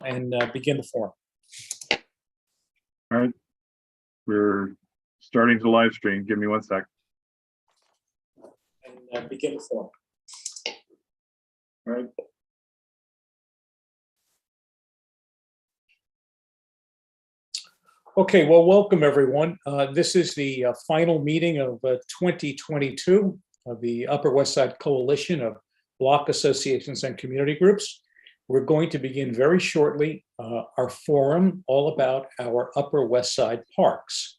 and begin the forum. All right, we're starting to live stream. Give me 1 sec. And begin the forum. All right. Okay, well, welcome everyone. This is the final meeting of 2022 of the Upper West Side Coalition of Block Associations and Community Groups. We're going to begin very shortly our forum all about our Upper West Side parks.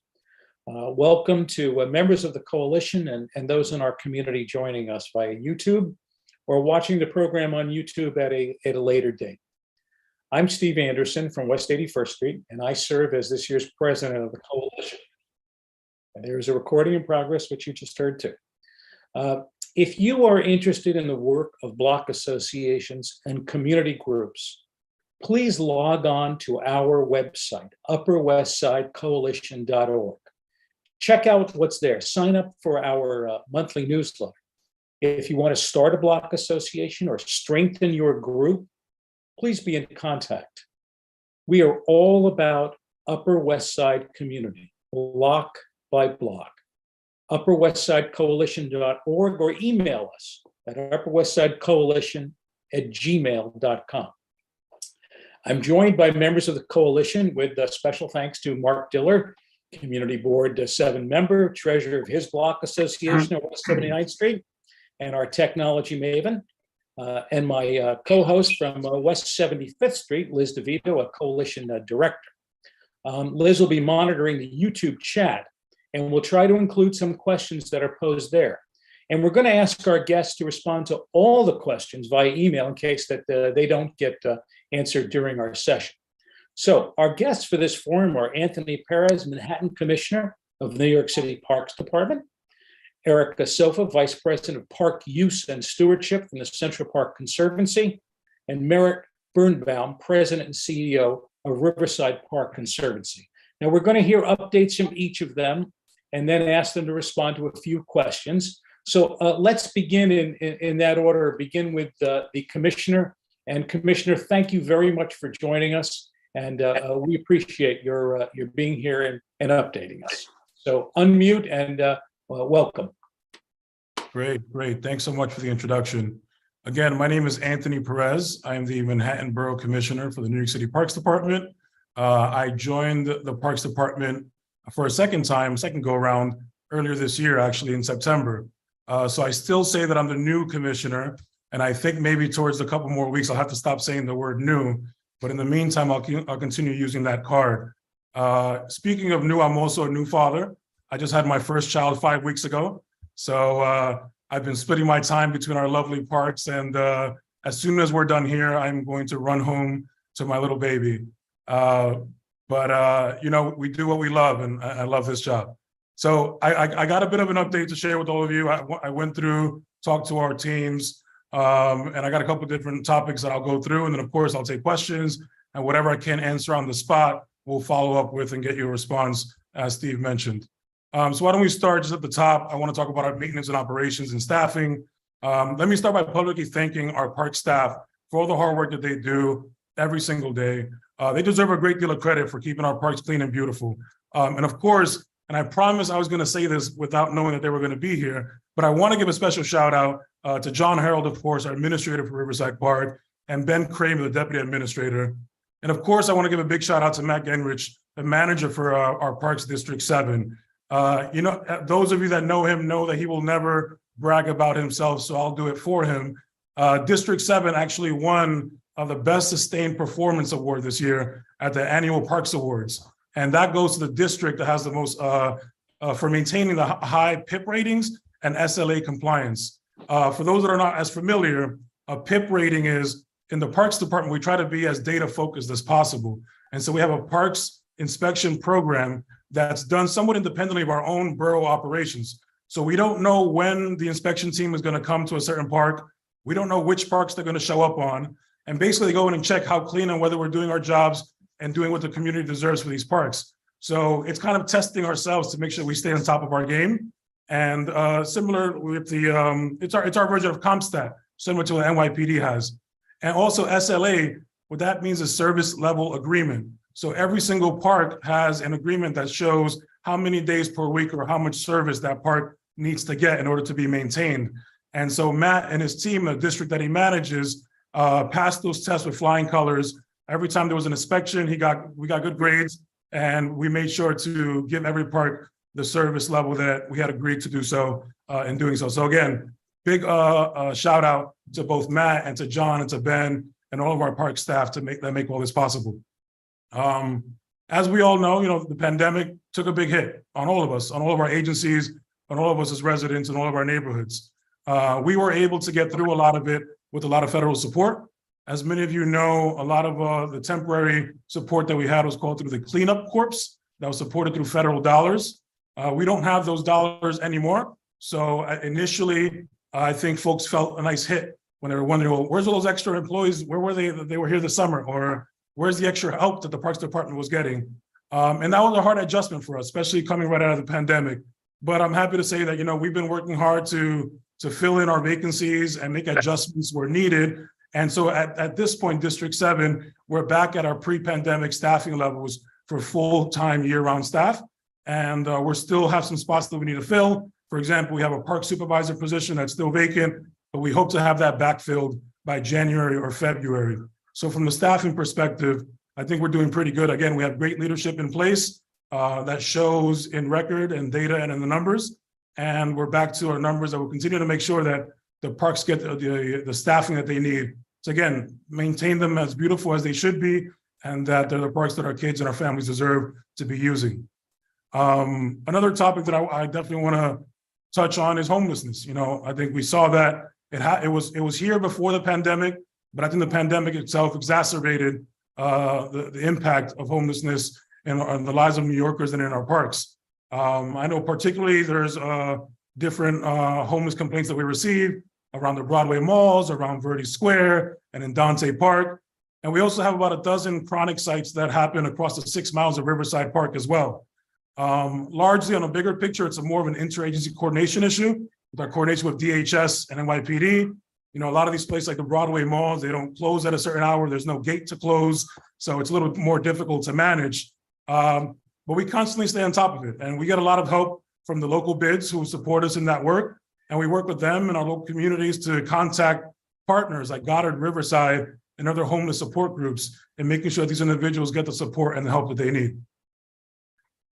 Welcome to members of the coalition and those in our community joining us via YouTube or watching the program on YouTube at a later date. I'm Steve Anderson from West 81st Street, and I serve as this year's president of the coalition. And there is a recording in progress, which you just heard too. If you are interested in the work of block associations and community groups, please log on to our website, upperwestsidecoalition.org. Check out what's there. Sign up for our monthly newsletter. If you want to start a block association or strengthen your group, please be in contact. We are all about Upper West Side community, block by block. upperwestsidecoalition.org or email us at upperwestsidecoalition@gmail.com. I'm joined by members of the coalition with special thanks to Mark Diller, Community Board 7 member, treasurer of his block association at West 79th Street, and our technology maven, and my co-host from West 75th Street, Liz DeVito, a coalition director. Liz will be monitoring the YouTube chat, and we'll try to include some questions that are posed there. And we're going to ask our guests to respond to all the questions via email in case that they don't get answered during our session. So our guests for this forum are Anthony Perez, Manhattan Commissioner of the New York City Parks Department, Erica Sofa, Vice President of Park Use and Stewardship from the Central Park Conservancy, and Merritt Birnbaum, President and CEO of Riverside Park Conservancy. Now we're going to hear updates from each of them and then ask them to respond to a few questions. So let's begin in that order. Begin with the Commissioner. And Commissioner, thank you very much for joining us. And we appreciate your being here and updating us. So unmute and welcome. Great. Thanks so much for the introduction. Again, my name is Anthony Perez. I am the Manhattan Borough Commissioner for the New York City Parks Department. I joined the Parks Department for a second go around earlier this year, actually in September. So I still say that I'm the new commissioner, and I think maybe towards a couple more weeks, I'll have to stop saying the word new. But in the meantime, I'll continue using that card. Speaking of new, I'm also a new father. I just had my first child 5 weeks ago. So I've been splitting my time between our lovely parks. And as soon as we're done here, I'm going to run home to my little baby. You know, we do what we love, and I love this job. So I got a bit of an update to share with all of you. I went through, talked to our teams, and I got a couple of different topics that I'll go through. And then, of course, I'll take questions, and whatever I can answer on the spot, we'll follow up with and get you a response, as Steve mentioned. So why don't we start just at the top? I want to talk about our maintenance and operations and staffing. Let me start by publicly thanking our park staff for all the hard work that they do every single day. They deserve a great deal of credit for keeping our parks clean and beautiful. And of course, and I promised I was going to say this without knowing that they were going to be here, but I want to give a special shout out to John Harold, of course, our administrator for Riverside Park, and Ben Kramer, the deputy administrator. And of course, I want to give a big shout out to Matt Genrich, the manager for our Parks District 7. You know, those of you that know him know that he will never brag about himself, so I'll do it for him. District 7 actually won the Best Sustained Performance Award this year at the annual Parks Awards. And that goes to the district that has the most, for maintaining the high PIP ratings and SLA compliance. For those that are not as familiar, a PIP rating is, in the Parks Department, we try to be as data focused as possible. And so we have a parks inspection program that's done somewhat independently of our own borough operations. So we don't know when the inspection team is going to come to a certain park. We don't know which parks they're going to show up on. And basically go in and check how clean and whether we're doing our jobs and doing what the community deserves for these parks. So it's kind of testing ourselves to make sure we stay on top of our game. And similar with the, it's our version of CompStat, similar to what NYPD has. And also SLA, what that means is service level agreement. So every single park has an agreement that shows how many days per week or how much service that park needs to get in order to be maintained. And so Matt and his team, the district that he manages, passed those tests with flying colors. Every time there was an inspection, we got good grades, and we made sure to give every park the service level that we had agreed to do so in doing so. So again, big shout out to both Matt and to John and to Ben and all of our park staff to make all this possible. As we all know, the pandemic took a big hit on all of us, on all of our agencies, on all of us as residents in all of our neighborhoods. We were able to get through a lot of it with a lot of federal support. As many of you know, a lot of the temporary support that we had was called through the cleanup corps that was supported through federal dollars. We don't have those dollars anymore. So initially, I think folks felt a nice hit when they were wondering, well, where's all those extra employees? Where were they? They were here this summer, or where's the extra help that the Parks Department was getting? And that was a hard adjustment for us, especially coming right out of the pandemic. But I'm happy to say that, we've been working hard to fill in our vacancies and make adjustments where needed. And so at this point, District 7, we're back at our pre-pandemic staffing levels for full-time year-round staff. And we still have some spots that we need to fill. For example, we have a park supervisor position that's still vacant, but we hope to have that backfilled by January or February. So from the staffing perspective, I think we're doing pretty good. Again, we have great leadership in place that shows in record and data and in the numbers. And we're back to our numbers that will continue to make sure that the parks get the staffing that they need. So again, maintain them as beautiful as they should be, and that they're the parks that our kids and our families deserve to be using. Another topic that I definitely want to touch on is homelessness. I think we saw that it was here before the pandemic, but I think the pandemic itself exacerbated the impact of homelessness on the lives of New Yorkers and in our parks. I know particularly there's different homeless complaints that we receive around the Broadway malls, around Verde Square, and in Dante Park. And we also have about a dozen chronic sites that happen across the 6 miles of Riverside Park as well. Largely on a bigger picture, it's more of an interagency coordination issue with our coordination with DHS and NYPD. A lot of these places like the Broadway malls, they don't close at a certain hour. There's no gate to close. So it's a little more difficult to manage. But we constantly stay on top of it. And we get a lot of help from the local bids who support us in that work. And we work with them and our local communities to contact partners like Goddard, Riverside, and other homeless support groups in making sure that these individuals get the support and the help that they need.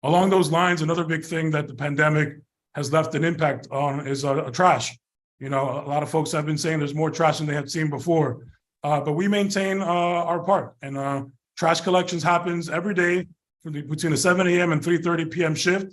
Along those lines, another big thing that the pandemic has left an impact on is trash. A lot of folks have been saying there's more trash than they had seen before, but we maintain our park, and trash collections happens every day between the 7 a.m. and 3:30 p.m. shift.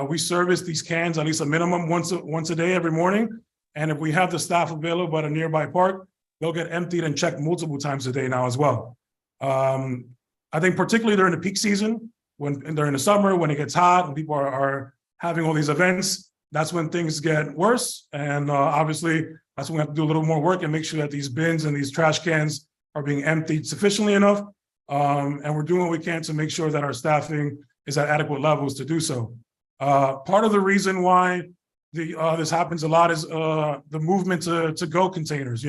We service these cans at least a minimum once a day every morning, and if we have the staff available at a nearby park, they'll get emptied and checked multiple times a day now as well. I think particularly during the peak season, during the summer, when it gets hot and people are having all these events, that's when things get worse. And obviously, that's when we have to do a little more work and make sure that these bins and these trash cans are being emptied sufficiently enough. And we're doing what we can to make sure that our staffing is at adequate levels to do so. Part of the reason why this happens a lot is the movement to go containers.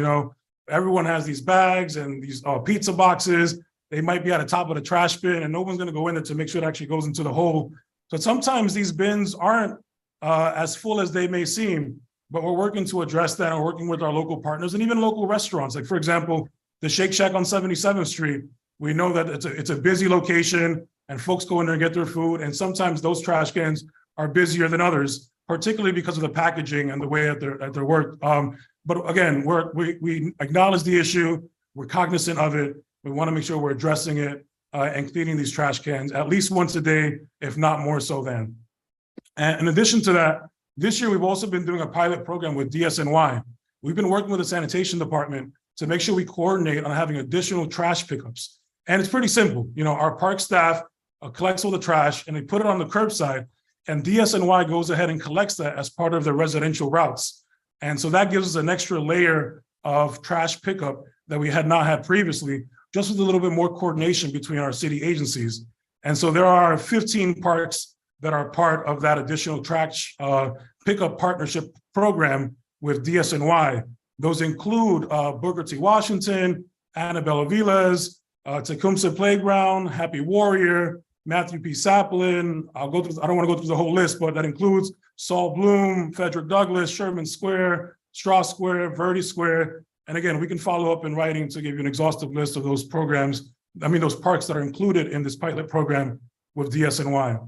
Everyone has these bags and these pizza boxes. They might be at the top of the trash bin, and no one's going to go in there to make sure it actually goes into the hole. So sometimes these bins aren't as full as they may seem, but we're working to address that and working with our local partners and even local restaurants. Like, for example, the Shake Shack on 77th Street. We know that it's a busy location and folks go in there and get their food. And sometimes those trash cans are busier than others, particularly because of the packaging and the way that they're worked. But again, we acknowledge the issue. We're cognizant of it. We want to make sure we're addressing it and cleaning these trash cans at least once a day, if not more so then. And in addition to that, this year we've also been doing a pilot program with DSNY. We've been working with the sanitation department to make sure we coordinate on having additional trash pickups. And it's pretty simple. Our park staff collects all the trash and they put it on the curbside, and DSNY goes ahead and collects that as part of their residential routes. And so that gives us an extra layer of trash pickup that we had not had previously, just with a little bit more coordination between our city agencies. And so there are 15 parks that are part of that additional trash pickup partnership program with DSNY. Those include Booker T. Washington, Annabella Villas, Tecumseh Playground, Happy Warrior, Matthew P. Saplin. I'll go through, I don't want to go through the whole list, but that includes Saul Bloom, Frederick Douglass, Sherman Square, Strauss Square, Verde Square. And again, we can follow up in writing to give you an exhaustive list of those programs, those parks that are included in this pilot program with DSNY.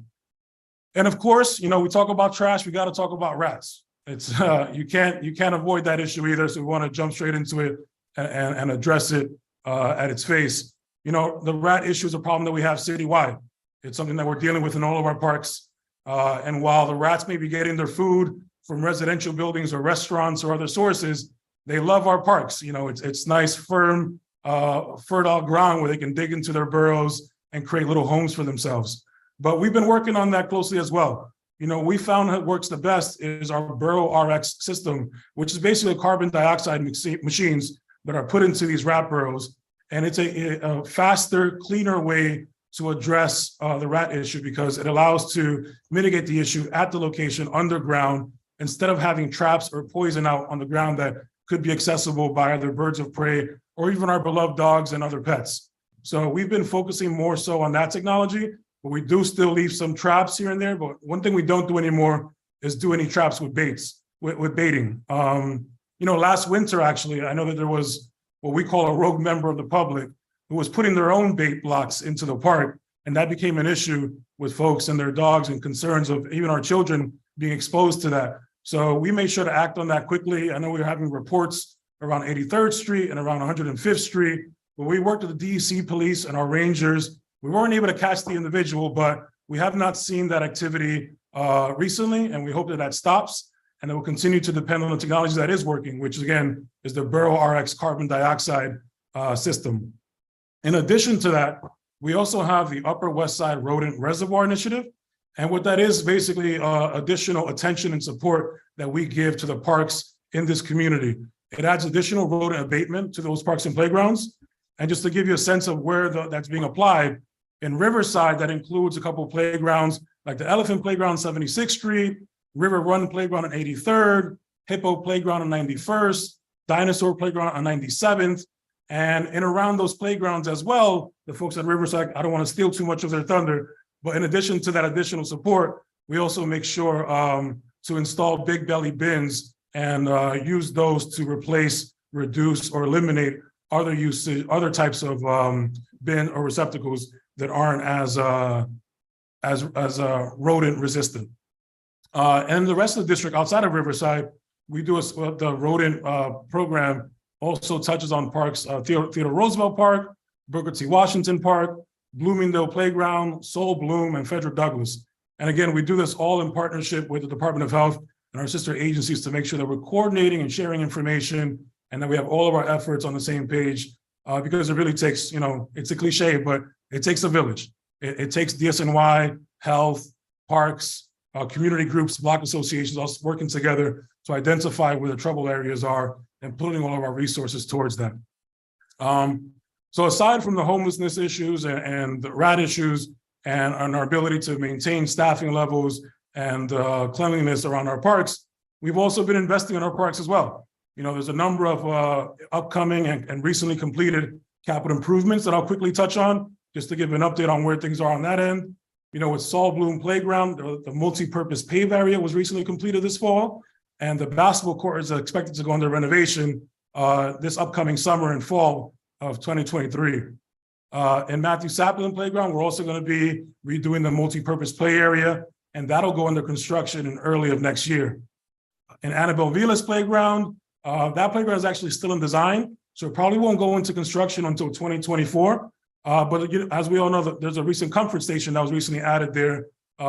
And of course, we talk about trash, we got to talk about rats. It's you can't avoid that issue either. So we want to jump straight into it and address it at its face. The rat issue is a problem that we have citywide. It's something that we're dealing with in all of our parks. And while the rats may be getting their food from residential buildings or restaurants or other sources, they love our parks. It's nice, firm, fertile ground where they can dig into their burrows and create little homes for themselves. But we've been working on that closely as well. We found that works the best is our Burrow RX system, which is basically carbon dioxide machines that are put into these rat burrows. And it's a faster, cleaner way to address the rat issue because it allows to mitigate the issue at the location underground instead of having traps or poison out on the ground that could be accessible by other birds of prey or even our beloved dogs and other pets. So we've been focusing more so on that technology, but we do still leave some traps here and there. But one thing we don't do anymore is do any traps with baits, with baiting. Last winter, actually, I know that there was what we call a rogue member of the public who was putting their own bait blocks into the park. And that became an issue with folks and their dogs and concerns of even our children being exposed to that. So we made sure to act on that quickly. I know we were having reports around 83rd Street and around 105th Street, but we worked with the DEC police and our rangers. We weren't able to catch the individual, but we have not seen that activity recently, and we hope that that stops, and it will continue to depend on the technology that is working, which again is the Burrow RX carbon dioxide system. In addition to that, we also have the Upper West Side Rodent Reservoir Initiative, and what that is basically additional attention and support that we give to the parks in this community. It adds additional rodent abatement to those parks and playgrounds. And just to give you a sense of where that's being applied, in Riverside, that includes a couple of playgrounds like the Elephant Playground on 76th Street, River Run Playground on 83rd, Hippo Playground on 91st, Dinosaur Playground on 97th. And in around those playgrounds as well, the folks at Riverside, I don't want to steal too much of their thunder, but in addition to that additional support, we also make sure to install big belly bins and use those to replace, reduce, or eliminate other types of bin or receptacles that aren't as rodent resistant. And the rest of the district outside of Riverside, we do the rodent program also touches on parks, Theodore Roosevelt Park, Booker T. Washington Park, Bloomingdale Playground, Saul Bloom, and Frederick Douglass. And again, we do this all in partnership with the Department of Health and our sister agencies to make sure that we're coordinating and sharing information and that we have all of our efforts on the same page because it really takes, it's a cliche, but it takes a village. It takes DSNY, health, parks, community groups, block associations, all working together to identify where the trouble areas are and putting all of our resources towards them. So aside from the homelessness issues and the rat issues and our ability to maintain staffing levels and cleanliness around our parks, we've also been investing in our parks as well. There's a number of upcoming and recently completed capital improvements that I'll quickly touch on, just to give an update on where things are on that end. With Saul Bloom Playground, the multi-purpose pave area was recently completed this fall, and the basketball court is expected to go under renovation this upcoming summer and fall of 2023. In Matthew Saplin Playground, we're also going to be redoing the multi-purpose play area, and that'll go under construction in early of next year. In Annabelle Vilas Playground, that playground is actually still in design, so it probably won't go into construction until 2024. But as we all know, there's a recent comfort station that was recently added there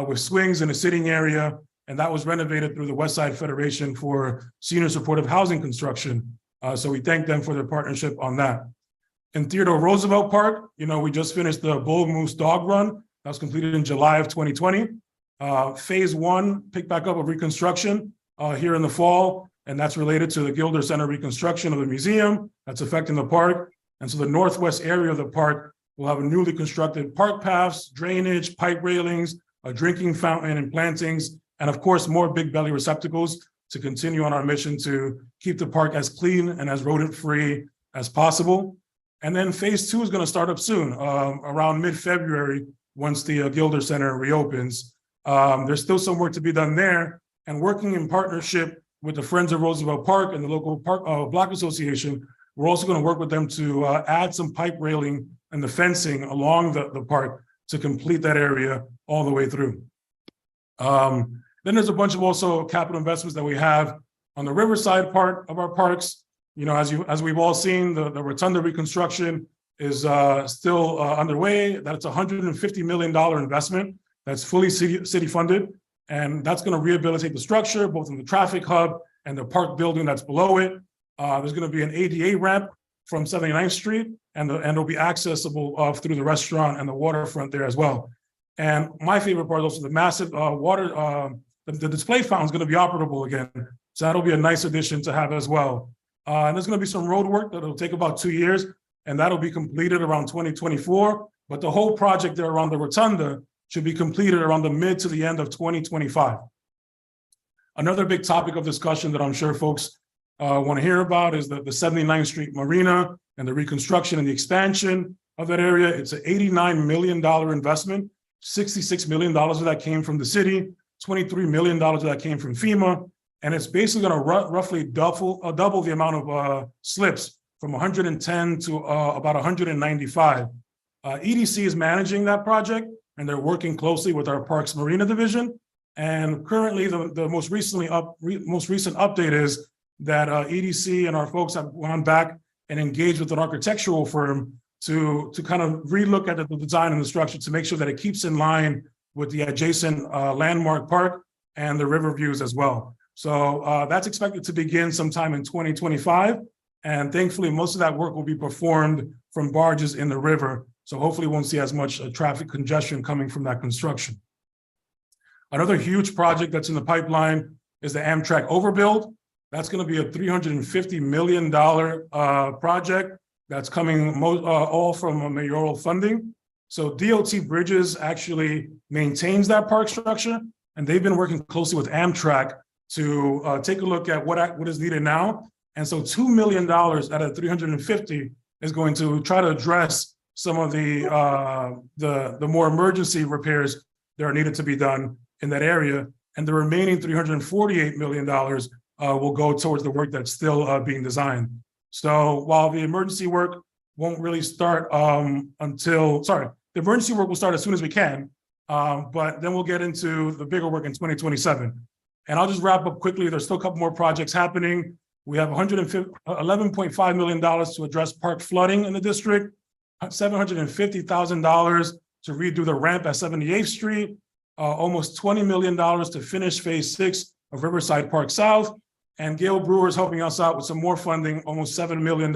with swings and a sitting area, and that was renovated through the West Side Federation for Senior Supportive Housing Construction. So we thank them for their partnership on that. In Theodore Roosevelt Park, we just finished the Bull Moose Dog Run. That was completed in July of 2020. Phase 1 picked back up of reconstruction here in the fall, and that's related to the Gilder Center reconstruction of the museum that's affecting the park. And so the northwest area of the park will have a newly constructed park paths, drainage, pipe railings, a drinking fountain and plantings, and of course, more big belly receptacles to continue on our mission to keep the park as clean and as rodent-free as possible. And then phase 2 is going to start up soon, around mid-February, once the Gilder Center reopens. There's still some work to be done there, and working in partnership with the Friends of Roosevelt Park and the local park block association, we're also going to work with them to add some pipe railing and the fencing along the park to complete that area all the way through. Then there's a bunch of also capital investments that we have on the Riverside part of our parks. You know, as we've all seen, the rotunda reconstruction is still underway. That's a $150 million investment that's fully city funded. And that's going to rehabilitate the structure, both in the traffic hub and the park building that's below it. There's going to be an ADA ramp from 79th Street, and it'll be accessible through the restaurant and the waterfront there as well. And my favorite part is also the massive the display fountain is going to be operable again. So that'll be a nice addition to have as well. And there's going to be some road work that'll take about 2 years, and that'll be completed around 2024. But the whole project there around the rotunda should be completed around the mid to the end of 2025. Another big topic of discussion that I'm sure folks want to hear about is the 79th Street Marina and the reconstruction and the expansion of that area. It's an $89 million investment. $66 million of that came from the city, $23 million of that came from FEMA, and it's basically going to roughly double the amount of slips from 110 to about 195. EDC is managing that project, and they're working closely with our Parks Marina division. And currently, the most recent update is that EDC and our folks have gone back and engaged with an architectural firm to kind of relook at the design and the structure to make sure that it keeps in line with the adjacent landmark park and the river views as well. So that's expected to begin sometime in 2025. And thankfully, most of that work will be performed from barges in the river. So hopefully we won't see as much traffic congestion coming from that construction. Another huge project that's in the pipeline is the Amtrak overbuild. That's going to be a $350 million project that's coming all from mayoral funding. So DOT Bridges actually maintains that park structure, and they've been working closely with Amtrak to take a look at what is needed now. And so $2 million out of 350 is going to try to address some of the more emergency repairs that are needed to be done in that area. And the remaining $348 million will go towards the work that's still being designed. So while the emergency work won't really start the emergency work will start as soon as we can, but then we'll get into the bigger work in 2027. And I'll just wrap up quickly. There's still a couple more projects happening. We have $11.5 million to address park flooding in the district, $750,000 to redo the ramp at 78th Street, almost $20 million to finish phase 6 of Riverside Park South, and Gail Brewer is helping us out with some more funding, almost $7 million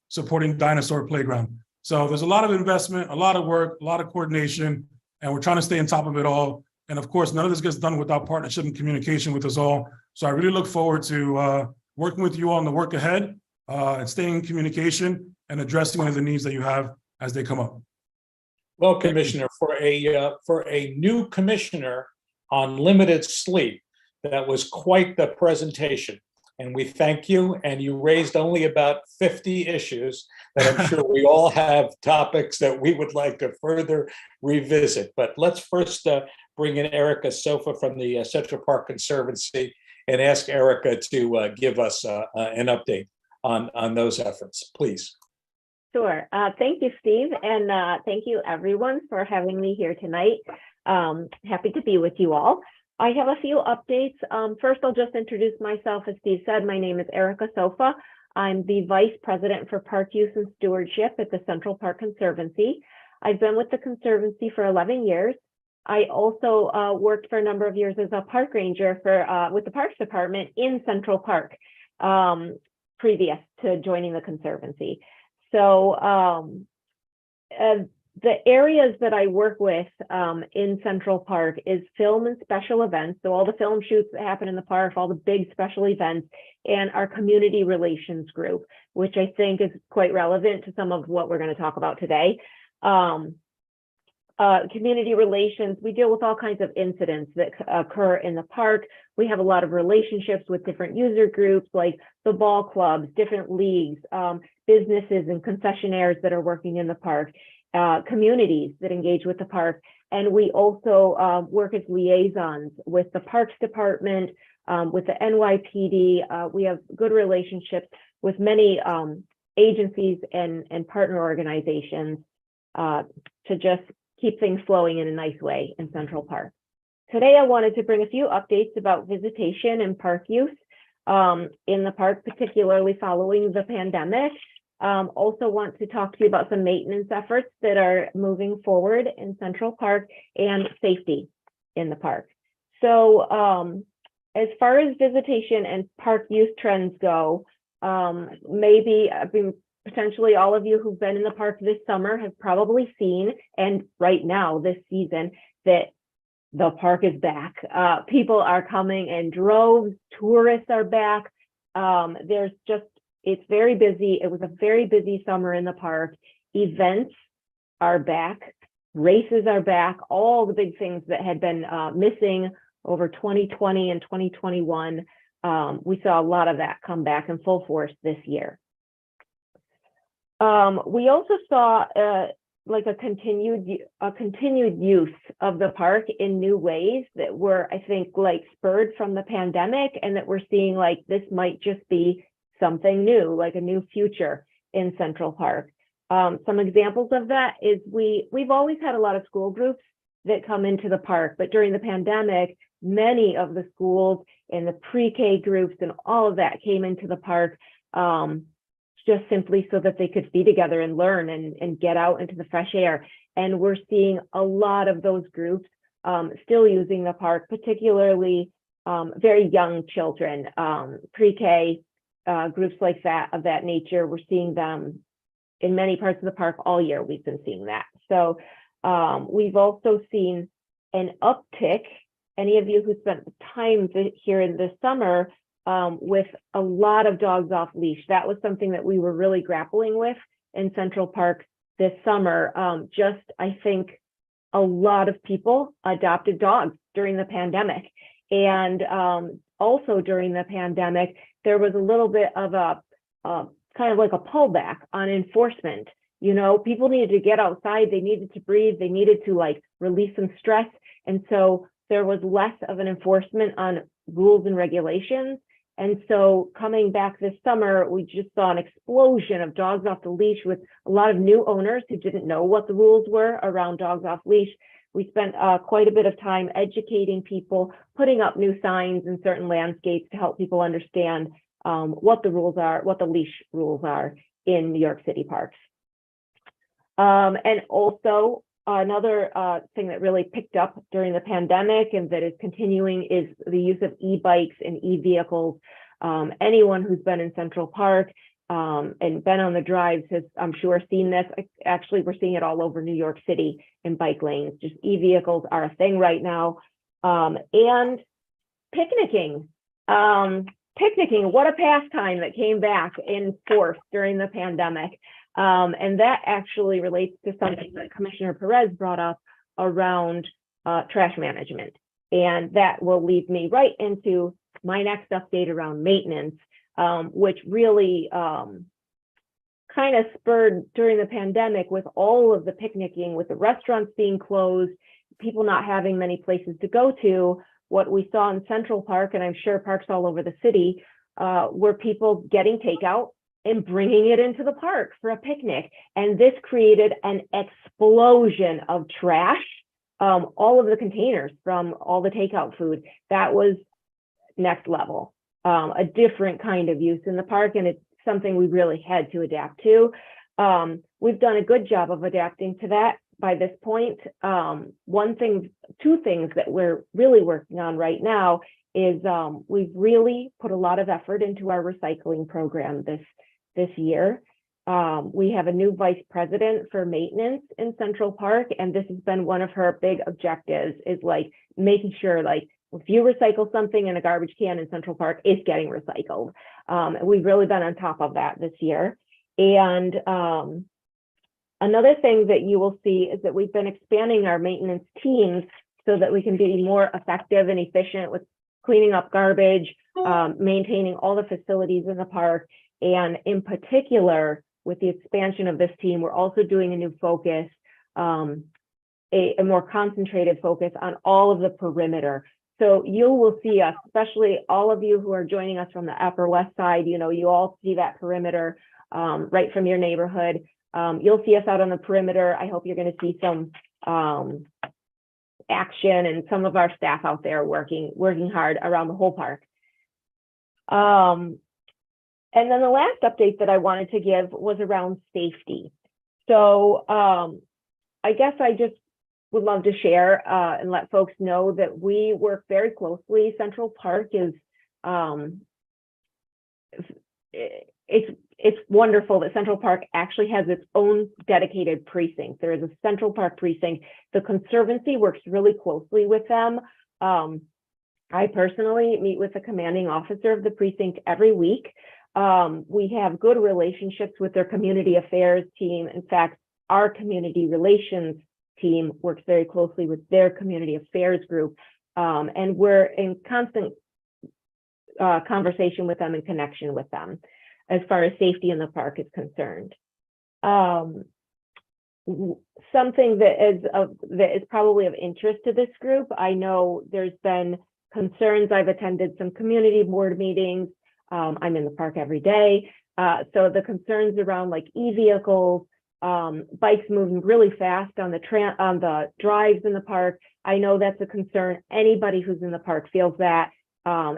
supporting Dinosaur Playground. So there's a lot of investment, a lot of work, a lot of coordination, and we're trying to stay on top of it all. And of course, none of this gets done without partnership and communication with us all. So I really look forward to working with you all on the work ahead and staying in communication and addressing any of the needs that you have as they come up. Well, Commissioner, for a new commissioner on limited sleep, that was quite the presentation. And we thank you. And you raised only about 50 issues that I'm sure we all have topics that we would like to further revisit. But let's first bring in Erica Sofa from the Central Park Conservancy and ask Erica to give us an update on those efforts, please. Sure. Thank you, Steve. And thank you, everyone, for having me here tonight. Happy to be with you all. I have a few updates. First, I'll just introduce myself. As Steve said, my name is Erica Sofa. I'm the Vice President for Park Use and Stewardship at the Central Park Conservancy. I've been with the Conservancy for 11 years. I also worked for a number of years as a park ranger with the Parks Department in Central Park previous to joining the Conservancy. So the areas that I work with in Central Park is film and special events. So all the film shoots that happen in the park, all the big special events, and our community relations group, which I think is quite relevant to some of what we're going to talk about today. community relations, we deal with all kinds of incidents that occur in the park. We have a lot of relationships with different user groups like the ball clubs, different leagues, businesses and concessionaires that are working in the park, communities that engage with the park. And we also work as liaisons with the Parks Department, with the NYPD. We have good relationships with many agencies and partner organizations to just keep things flowing in a nice way in Central Park. Today, I wanted to bring a few updates about visitation and park use in the park, particularly following the pandemic. Also want to talk to you about some maintenance efforts that are moving forward in Central Park and safety in the park. So as far as visitation and park use trends go, potentially all of you who've been in the park this summer have probably seen, and right now this season, that the park is back. People are coming in droves, tourists are back. It's very busy. It was a very busy summer in the park. Events are back, races are back, all the big things that had been missing over 2020 and 2021. We saw a lot of that come back in full force this year. We also saw like a continued use of the park in new ways that were, I think, like spurred from the pandemic, and that we're seeing like this might just be something new, like a new future in Central Park. Some examples of that is we've always had a lot of school groups that come into the park, but during the pandemic, many of the schools and the pre-K groups and all of that came into the park just simply so that they could be together and learn and get out into the fresh air. And we're seeing a lot of those groups still using the park, particularly very young children, pre-K groups like that, of that nature. We're seeing them in many parts of the park all year. We've been seeing that. So we've also seen an uptick. Any of you who spent time here in the summer with a lot of dogs off leash. That was something that we were really grappling with in Central Park this summer. I think a lot of people adopted dogs during the pandemic. And also during the pandemic, there was a little bit of a kind of like a pullback on enforcement. You know, people needed to get outside, they needed to breathe, they needed to like release some stress. And so there was less of an enforcement on rules and regulations. And so coming back this summer, we just saw an explosion of dogs off the leash with a lot of new owners who didn't know what the rules were around dogs off leash. We spent quite a bit of time educating people, putting up new signs in certain landscapes to help people understand what the rules are, what the leash rules are in New York City parks. And also another thing that really picked up during the pandemic and that is continuing is the use of e-bikes and e-vehicles. Anyone who's been in Central Park and been on the drives has, I'm sure, seen this. Actually, we're seeing it all over New York City in bike lanes. Just e-vehicles are a thing right now. And picnicking. Picnicking, what a pastime that came back in force during the pandemic. And that actually relates to something that Commissioner Perez brought up around trash management. And that will lead me right into my next update around maintenance, which really kind of spurred during the pandemic with all of the picnicking, with the restaurants being closed, people not having many places to go to. What we saw in Central Park, and I'm sure parks all over the city, were people getting takeout and bringing it into the park for a picnic. And this created an explosion of trash, all of the containers from all the takeout food. That was next level, a different kind of use in the park. And it's something we really had to adapt to. We've done a good job of adapting to that by this point. Two things that we're really working on right now is we've really put a lot of effort into our recycling program this year. We have a new vice president for maintenance in Central Park, and this has been one of her big objectives, is like making sure like if you recycle something in a garbage can in Central Park, it's getting recycled. We've really been on top of that this year. And Another thing that you will see is that we've been expanding our maintenance teams so that we can be more effective and efficient with cleaning up garbage, maintaining all the facilities in the park. And in particular, with the expansion of this team, we're also doing a new focus, a more concentrated focus on all of the perimeter. So you will see us, especially all of you who are joining us from the Upper West Side, you know, you all see that perimeter right from your neighborhood. You'll see us out on the perimeter. I hope you're going to see some action and some of our staff out there working hard around the whole park. And then the last update that I wanted to give was around safety. So I guess I just would love to share and let folks know that we work very closely. Central Park is, it's wonderful that Central Park actually has its own dedicated precinct. There is a Central Park precinct. The Conservancy works really closely with them. I personally meet with the commanding officer of the precinct every week. We have good relationships with their community affairs team. In fact, our community relations team works very closely with their community affairs group. And we're in constant conversation with them and connection with them as far as safety in the park is concerned. Something that is probably of interest to this group, I know there's been concerns. I've attended some community board meetings. I'm in the park every day. So the concerns around like e-vehicles, bikes moving really fast on the drives in the park. I know that's a concern. Anybody who's in the park feels that,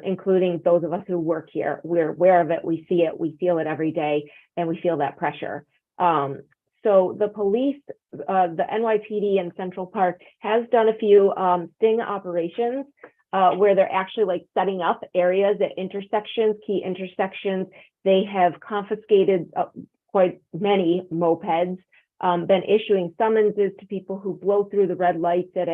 including those of us who work here. We're aware of it. We see it. We feel it every day, and we feel that pressure. So the police, the NYPD and Central Park has done a few sting operations where they're actually like setting up areas at intersections, key intersections. They have confiscated quite many mopeds, been issuing summonses to people who blow through the red lights at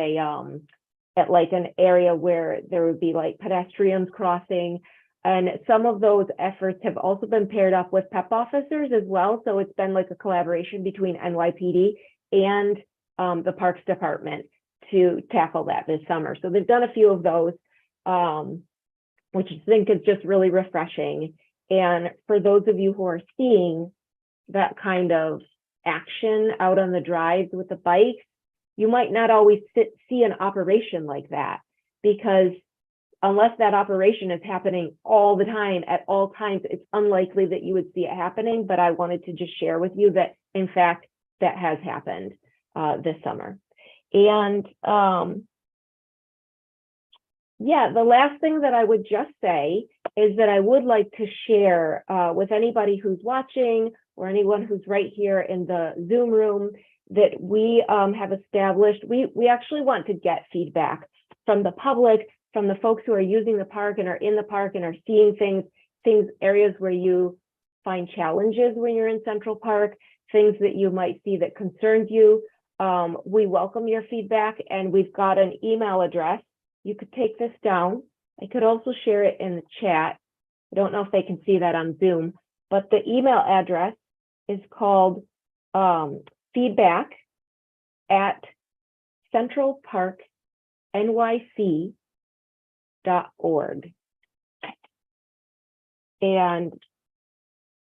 like an area where there would be like pedestrians crossing. And some of those efforts have also been paired up with PEP officers as well. So it's been like a collaboration between NYPD and the Parks Department to tackle that this summer. So they've done a few of those, which I think is just really refreshing. And for those of you who are seeing that kind of action out on the drives with the bikes, you might not always see an operation like that, because unless that operation is happening all the time at all times, it's unlikely that you would see it happening. But I wanted to just share with you that, in fact, that has happened this summer. And yeah, the last thing that I would just say is that I would like to share with anybody who's watching or anyone who's right here in the Zoom room that we have established. We actually want to get feedback from the public, from the folks who are using the park and are in the park and are seeing things, areas where you find challenges when you're in Central Park, things that you might see that concerns you. We welcome your feedback, and we've got an email address. You could take this down. I could also share it in the chat. I don't know if they can see that on Zoom, but the email address is called feedback@centralparknyc.org. And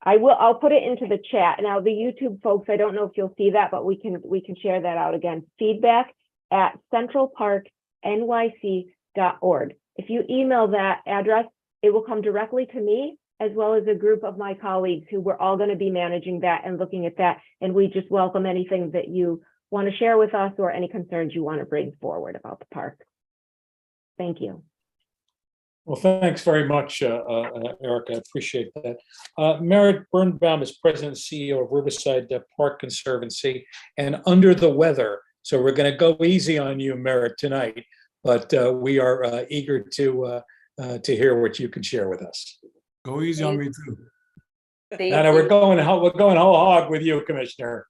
I'll put it into the chat. Now the YouTube folks, I don't know if you'll see that, but we can share that out again. feedback@centralparknyc.org. If you email that address, it will come directly to me, as well as a group of my colleagues who we're all going to be managing that and looking at that. And we just welcome anything that you want to share with us or any concerns you want to bring forward about the park. Thank you. Well, thanks very much, Erica. I appreciate that. Merritt Birnbaum is President and CEO of Riverside Park Conservancy and under the weather. So we're going to go easy on you, Merritt, tonight, but we are eager to hear what you can share with us. Go easy on me too. No, we're going whole hog with you, Commissioner.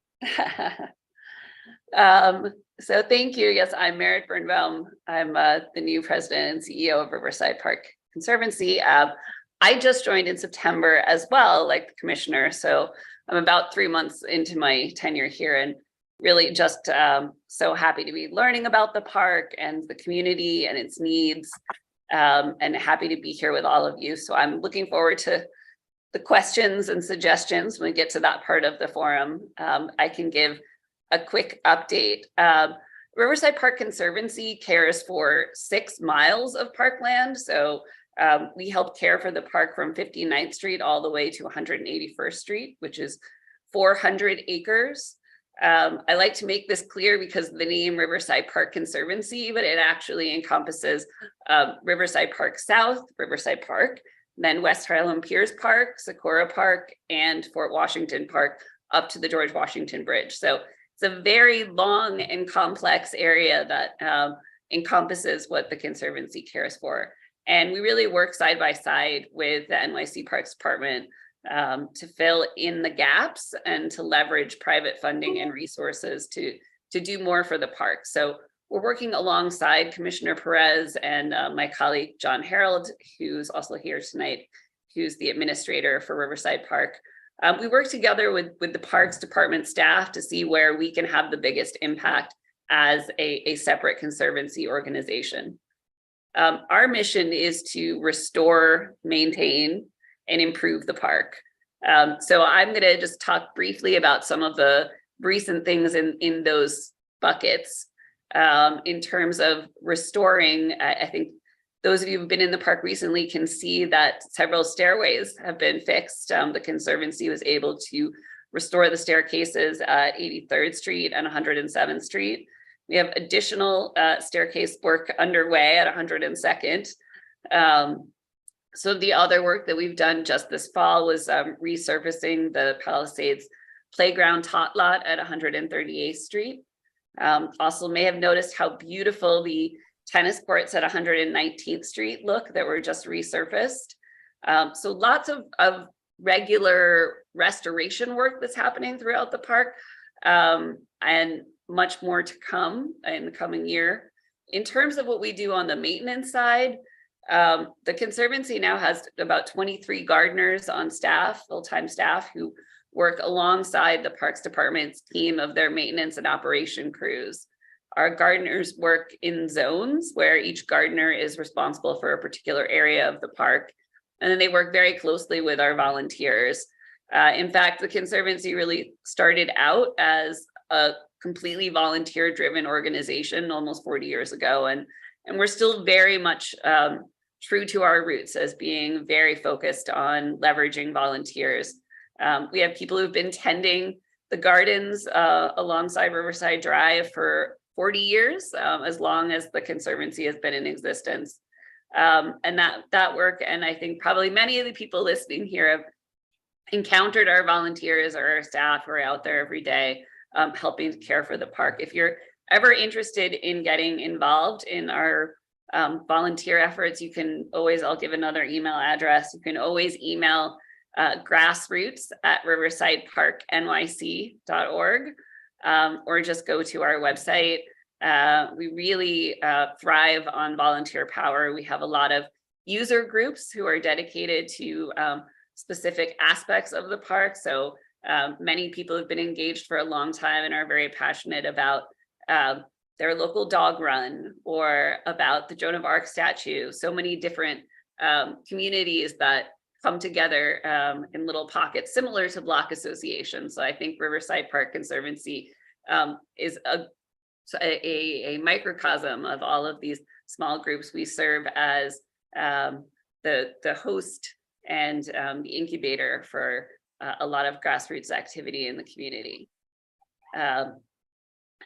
So thank you. Yes, I'm Merritt Birnbaum. I'm the new president and CEO of Riverside Park Conservancy. I just joined in September as well, like the commissioner. So I'm about 3 months into my tenure here, and really just so happy to be learning about the park and the community and its needs, and happy to be here with all of you. So I'm looking forward to the questions and suggestions when we get to that part of the forum. I can give a quick update. Riverside Park Conservancy cares for 6 miles of parkland. So we help care for the park from 59th Street all the way to 181st Street, which is 400 acres. I like to make this clear because of the name Riverside Park Conservancy, but it actually encompasses Riverside Park South, Riverside Park, then West Highland Piers Park, Socorro Park, and Fort Washington Park up to the George Washington Bridge. So it's a very long and complex area that encompasses what the Conservancy cares for. And we really work side by side with the NYC Parks Department to fill in the gaps and to leverage private funding and resources to do more for the park. So we're working alongside Commissioner Perez and my colleague, John Harold, who's also here tonight, who's the administrator for Riverside Park. We work together with the Parks Department staff to see where we can have the biggest impact as a separate Conservancy organization. Our mission is to restore, maintain, and improve the park. So I'm going to just talk briefly about some of the recent things in those buckets. In terms of restoring, I think those of you who've been in the park recently can see that several stairways have been fixed. The Conservancy was able to restore the staircases at 83rd Street and 107th Street. We have additional staircase work underway at 102nd. So the other work that we've done just this fall was resurfacing the Palisades Playground Tot Lot at 138th Street. Also may have noticed how beautiful the tennis courts at 119th Street look that were just resurfaced. So lots of regular restoration work that's happening throughout the park, and much more to come in the coming year. In terms of what we do on the maintenance side, the Conservancy now has about 23 gardeners on staff, full-time staff, who work alongside the Parks Department's team of their maintenance and operation crews. Our gardeners work in zones where each gardener is responsible for a particular area of the park. And then they work very closely with our volunteers. In fact, the Conservancy really started out as a completely volunteer-driven organization almost 40 years ago. And we're still very much true to our roots as being very focused on leveraging volunteers. We have people who've been tending the gardens alongside Riverside Drive for 40 years, as long as the Conservancy has been in existence. And that work, and I think probably many of the people listening here have encountered our volunteers or our staff who are out there every day helping to care for the park. If you're ever interested in getting involved in our volunteer efforts, you can always, I'll give another email address, you can always email grassroots@riversideparknyc.org, or just go to our website. We really thrive on volunteer power. We have a lot of user groups who are dedicated to specific aspects of the park. So many people have been engaged for a long time and are very passionate about their local dog run or about the Joan of Arc statue. So many different communities that come together in little pockets similar to block associations. So I think Riverside Park Conservancy is a microcosm of all of these small groups. We serve as the host and the incubator for a lot of grassroots activity in the community.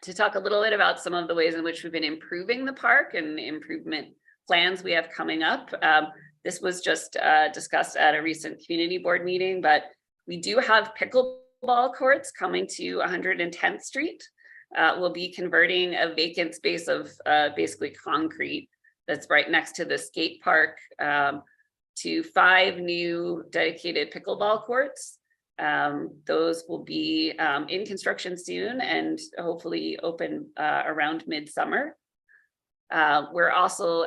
To talk a little bit about some of the ways in which we've been improving the park and improvement plans we have coming up. This was just discussed at a recent community board meeting, but we do have pickleball courts coming to 110th Street. We'll be converting a vacant space of basically concrete that's right next to the skate park to 5 new dedicated pickleball courts. Those will be in construction soon and hopefully open around midsummer. We're also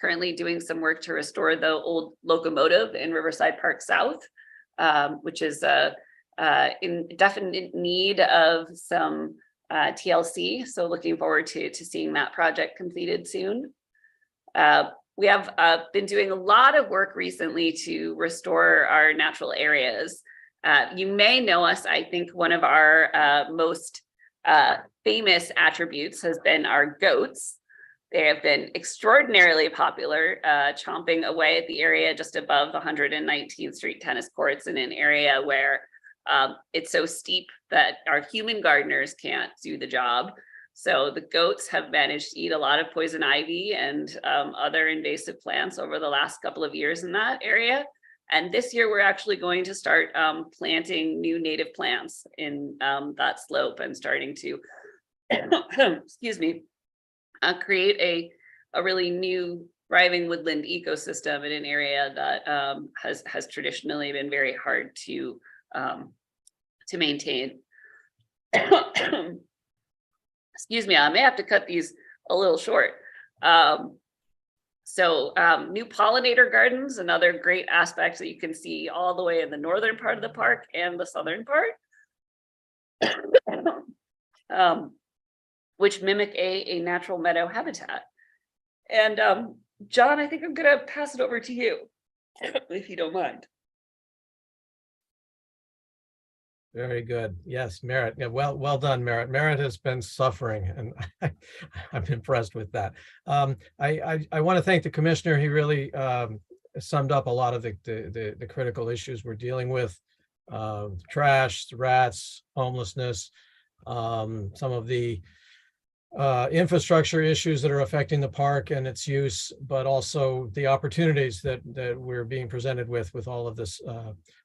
currently doing some work to restore the old locomotive in Riverside Park South, which is a in definite need of some TLC. So looking forward to seeing that project completed soon. We have been doing a lot of work recently to restore our natural areas. You may know us, I think one of our most famous attributes has been our goats. They have been extraordinarily popular, chomping away at the area just above the 119th Street tennis courts in an area where it's so steep that our human gardeners can't do the job. So the goats have managed to eat a lot of poison ivy and other invasive plants over the last couple of years in that area. And this year we're actually going to start planting new native plants in that slope and starting to, excuse me, create a really new thriving woodland ecosystem in an area that has traditionally been very hard to maintain. Excuse me, I may have to cut these a little short. New pollinator gardens, another great aspect that you can see all the way in the northern part of the park and the southern part, which mimic a natural meadow habitat. And John, I think I'm gonna pass it over to you, if you don't mind. Very good. Yes, Merritt. Yeah, well done, Merritt. Merritt has been suffering, and I'm impressed with that. I want to thank the commissioner. He really summed up a lot of the critical issues we're dealing with: trash, rats, homelessness, some of the infrastructure issues that are affecting the park and its use, but also the opportunities that we're being presented with all of this,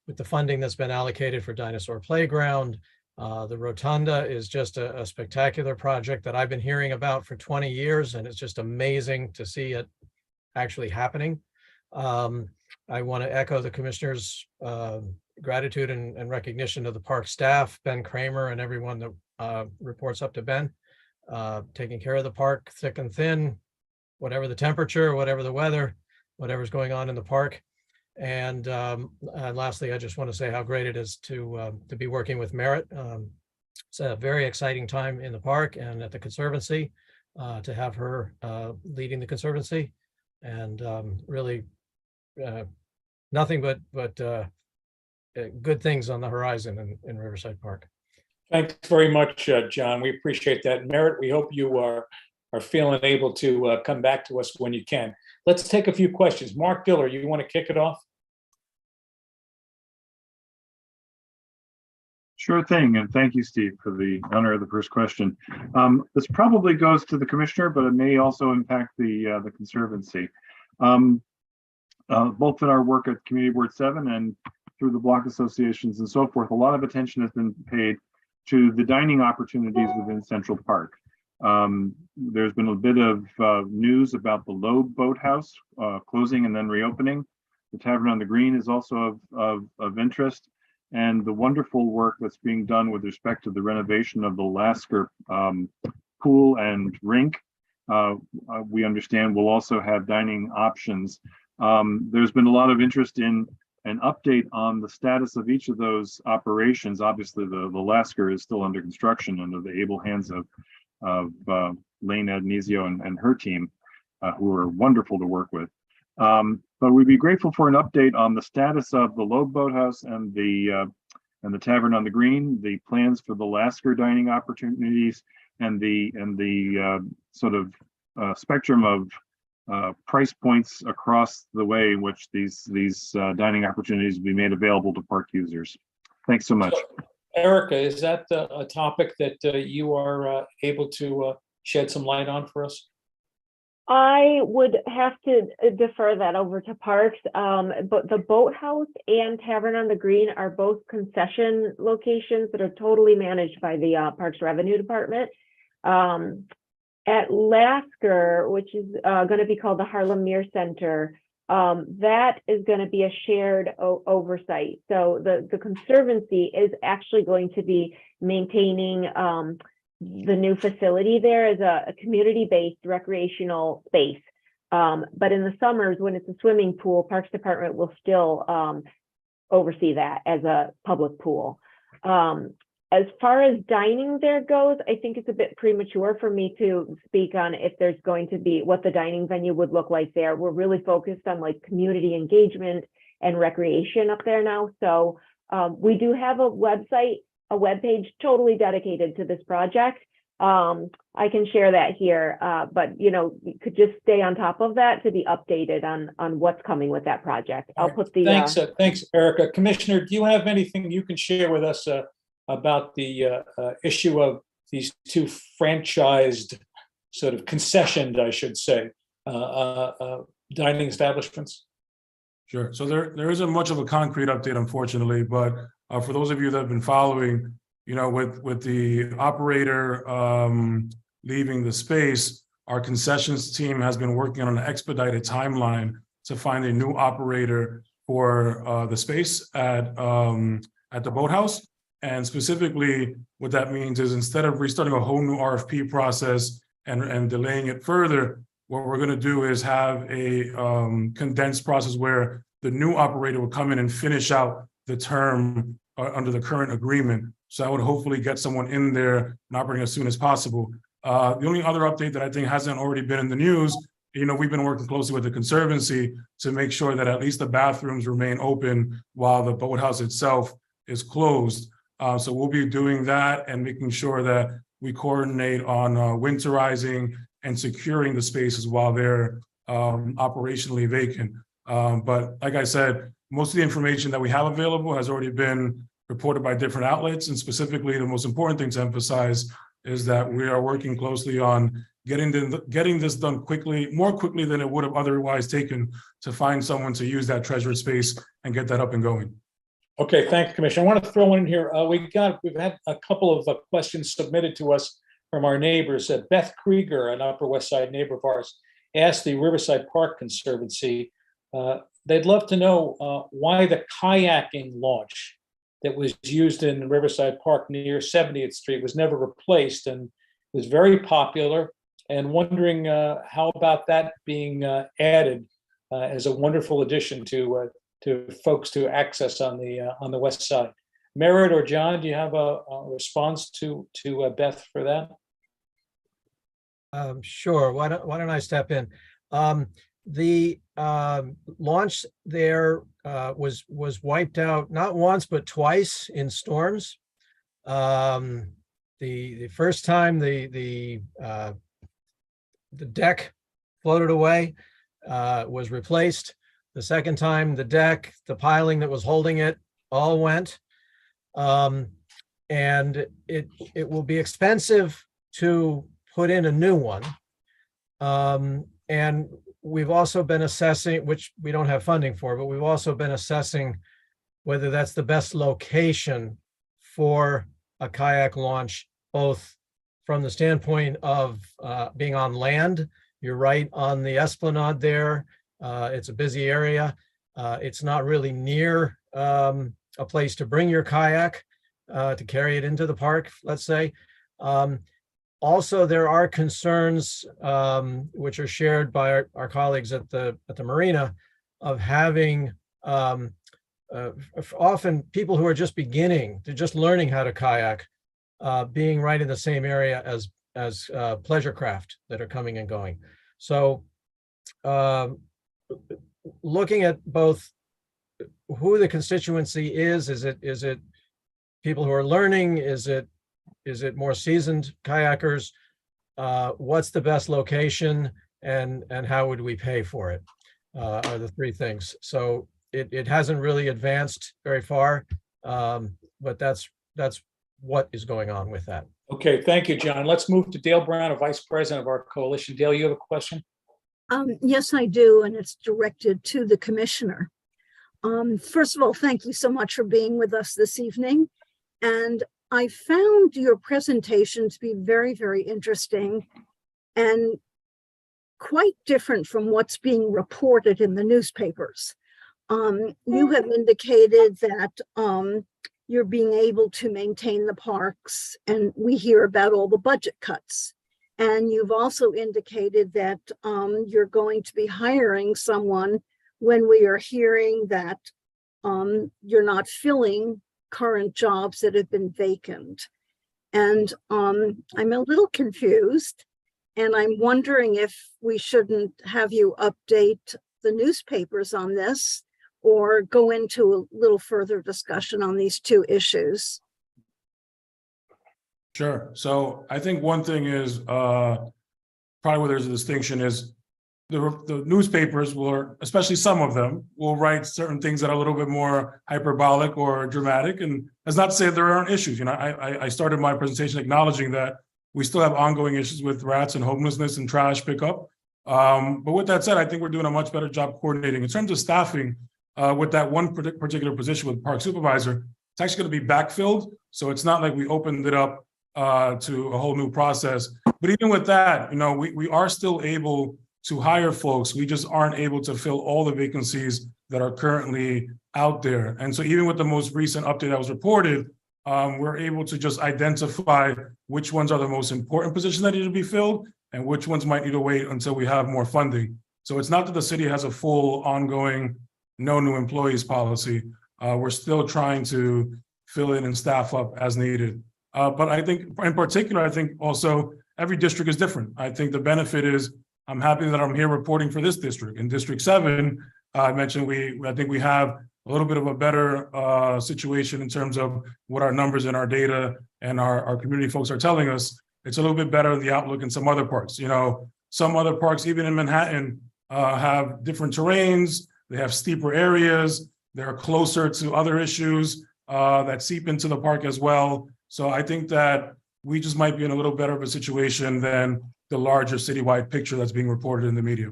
with the funding that's been allocated for Dinosaur Playground. The Rotunda is just a spectacular project that I've been hearing about for 20 years, and it's just amazing to see it actually happening. I want to echo the commissioner's gratitude and recognition of the park staff, Ben Kramer, and everyone that reports up to Ben, taking care of the park thick and thin, whatever the temperature, whatever the weather, whatever's going on in the park. And lastly, I just want to say how great it is to be working with Merritt. It's a very exciting time in the park and at the Conservancy, to have her leading the Conservancy, and really nothing but good things on the horizon in Riverside Park. Thanks very much, John. We appreciate that. Merritt, we hope you are feeling able to come back to us when you can. Let's take a few questions. Mark Diller, you want to kick it off? Sure thing, and thank you, Steve, for the honor of the first question. This probably goes to the commissioner, but it may also impact the Conservancy. Both in our work at Community Board 7 and through the block associations and so forth, a lot of attention has been paid to the dining opportunities within Central Park. There's been a bit of news about the Loeb Boathouse closing and then reopening. The Tavern on the Green is also of interest, and the wonderful work that's being done with respect to the renovation of the Lasker pool and rink. We understand we'll also have dining options. There's been a lot of interest in an update on the status of each of those operations. Obviously, the Lasker is still under construction under the able hands of Lane Adnesio and her team, who are wonderful to work with. But we'd be grateful for an update on the status of the Loeb Boathouse and the Tavern on the Green, the plans for the Lasker dining opportunities, and the sort of spectrum of price points across the way in which these dining opportunities will be made available to park users. Thanks so much. So, Erica, is that a topic that you are able to shed some light on for us? I would have to defer that over to Parks, but the Boathouse and Tavern on the Green are both concession locations that are totally managed by the Parks Revenue Department. At Lasker, which is going to be called the Harlem Muir Center, that is going to be a shared oversight. So the Conservancy is actually going to be maintaining the new facility there as a community-based recreational space. But in the summers, when it's a swimming pool, Parks Department will still oversee that as a public pool. As far as dining there goes, I think it's a bit premature for me to speak on if there's going to be what the dining venue would look like there. We're really focused on like community engagement and recreation up there now. So we do have a website, a webpage totally dedicated to this project. I can share that here, but you could just stay on top of that to be updated on what's coming with that project. I'll put the thanks, Erica. Commissioner, do you have anything you can share with us about the issue of these two franchised, sort of concessioned, I should say, dining establishments? Sure. So there isn't much of a concrete update, unfortunately, but for those of you that have been following, with the operator leaving the space, our concessions team has been working on an expedited timeline to find a new operator for the space at the boathouse. And specifically, what that means is instead of restarting a whole new RFP process and delaying it further, what we're going to do is have a condensed process where the new operator will come in and finish out the term under the current agreement. So I would hopefully get someone in there and operating as soon as possible. The only other update that I think hasn't already been in the news, we've been working closely with the Conservancy to make sure that at least the bathrooms remain open while the boathouse itself is closed. So we'll be doing that and making sure that we coordinate on winterizing and securing the spaces while they're operationally vacant. But like I said, most of the information that we have available has already been reported by different outlets. And specifically, the most important thing to emphasize is that we are working closely on getting this done quickly, more quickly than it would have otherwise taken to find someone to use that treasured space and get that up and going. Okay, thank you, Commissioner. I want to throw in here, we've had a couple of questions submitted to us from our neighbors. Beth Krieger, an Upper West Side neighbor of ours, asked the Riverside Park Conservancy, they'd love to know why the kayaking launch that was used in Riverside Park near 70th Street was never replaced and was very popular, and wondering how about that being added as a wonderful addition to folks to access on the west side. Merritt or John, do you have a response to Beth for that? Sure. Why don't I step in? The launch there was wiped out not once but twice in storms. The first time the deck floated away, was replaced. The second time, the deck, the piling that was holding it, all went. And it will be expensive to put in a new one. And we've also been assessing, which we don't have funding for, but we've also been assessing whether that's the best location for a kayak launch, both from the standpoint of being on land. You're right on the esplanade there. It's a busy area. It's not really near a place to bring your kayak to carry it into the park, let's say. Also, there are concerns which are shared by our colleagues at the marina of having often people who are just beginning, they're just learning how to kayak, being right in the same area as pleasure craft that are coming and going. So looking at both who the constituency is it people who are learning? Is it more seasoned kayakers? What's the best location, and how would we pay for it? Are the three things. So it hasn't really advanced very far, but that's what is going on with that. Okay, thank you, John. Let's move to Dale Brown, a vice president of our coalition. Dale, you have a question? Yes, I do, and it's directed to the commissioner. First of all, thank you so much for being with us this evening. And I found your presentation to be very, very interesting and quite different from what's being reported in the newspapers. You have indicated that you're being able to maintain the parks, and we hear about all the budget cuts. And you've also indicated that you're going to be hiring someone when we are hearing that you're not filling current jobs that have been vacant. And I'm a little confused, and I'm wondering if we shouldn't have you update the newspapers on this or go into a little further discussion on these two issues. Sure. So I think one thing is probably where there's a distinction is the newspapers will, especially some of them, will write certain things that are a little bit more hyperbolic or dramatic. And that's not to say there aren't issues. You know, I started my presentation acknowledging that we still have ongoing issues with rats and homelessness and trash pickup. But with that said, I think we're doing a much better job coordinating. In terms of staffing, with that one particular position with park supervisor, it's actually going to be backfilled. So it's not like we opened it up to a whole new process. But even with that, you know, we are still able to hire folks. We just aren't able to fill all the vacancies that are currently out there. And so even with the most recent update that was reported, we're able to just identify which ones are the most important positions that need to be filled and which ones might need to wait until we have more funding. So it's not that the city has a full ongoing no new employees policy. We're still trying to fill in and staff up as needed. But I think in particular, I think also every district is different. I think the benefit is I'm happy that I'm here reporting for this district. In District 7, I mentioned I think we have a little bit of a better situation in terms of what our numbers and our data and our community folks are telling us. It's a little bit better the outlook in some other parts. You know, some other parks, even in Manhattan, have different terrains. They have steeper areas. They're closer to other issues that seep into the park as well. So I think that we just might be in a little better of a situation than the larger citywide picture that's being reported in the media.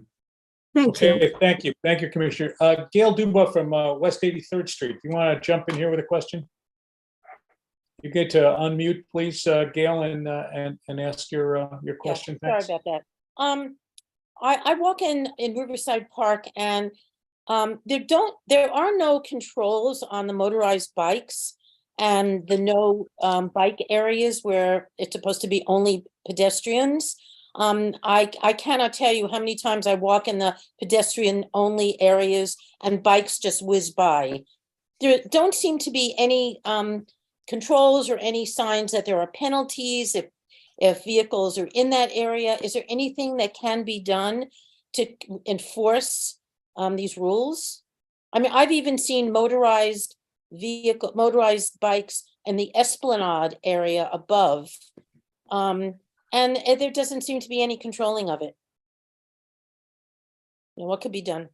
Thank you. Okay, thank you. Thank you, Commissioner. Gail Dubois from West 83rd Street. If you want to jump in here with a question? You get to unmute, please, Gail, and ask your question. Yeah, Thanks. sorry about that. I walk in Riverside Park, and there are no controls on the motorized bikes and the no bike areas where it's supposed to be only pedestrians. I cannot tell you how many times I walk in the pedestrian only areas and bikes just whiz by. There don't seem to be any controls or any signs that there are penalties if vehicles are in that area. Is there anything that can be done to enforce these rules? I mean, I've even seen motorized bikes in the Esplanade area above. And there doesn't seem to be any controlling of it. You know, what could be done?